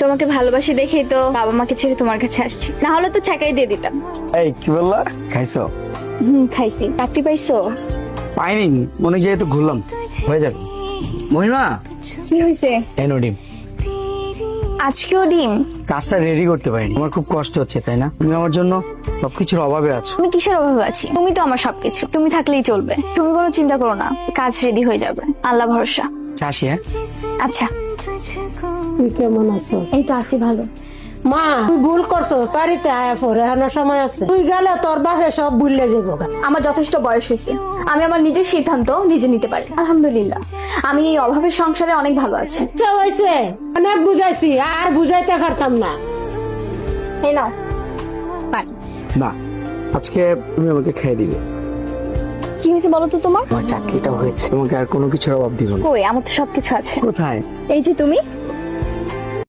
তোমাকে ভালোবাসি দেখেই তো বাবা মাকে ছেড়ে তোমার কাছে আসছি, না হলে তো ছাকাই দিয়ে দিতাম। এই কি বললা, খাইছো? খাইছি। চাকরি পাইছো? পাইনি, মনে যেহেতু ঘুরলাম, হয়ে যাবে। মহিমা, কি হয়েছে? এনো ডিম। আজকেও ডিম? কাজটা রেডি করতে পারিনি, আমার খুব কষ্ট হচ্ছে, তাই না? তুমি আমার জন্য সবকিছুর অভাবে আছো। আমি কিসের অভাবে আছি? তুমি তো আমার সবকিছু, তুমি থাকলেই চলবে। তুমি কোনো চিন্তা করো না, কাজ রেডি হয়ে যাবে, আল্লাহ ভরসা। চাষি, হ্যাঁ? আচ্ছা। তুই কেমন আছিস? এই তো আছি ভালো। মা, তুই ভুল করছো, চারিতে আয়া পরে এখনো সময় আছে। তুই গেলে তোর বাপে সব ভুললে যাবো। আমার যথেষ্ট বয়স হয়েছে, আমি আমার নিজের সিদ্ধান্ত নিজে নিতে পারি, আলহামদুলিল্লাহ। আমি এই অভাবের সংসারে অনেক ভালো আছি। ইচ্ছা হয়েছে, অনেক বুঝাইছি, আর বুঝাইতে পারতাম না। এই নাও পানি। না, আজকে তুমি আমাকে খেয়ে দিবে। কি হয়েছে বলো তো তোমার? আমার চাকরিটা হয়েছে, তোমাকে আর কোনো কিছুর অভাব দিব না। কই, আমার তো সবকিছু আছে। কোথায়? এই যে তুমি।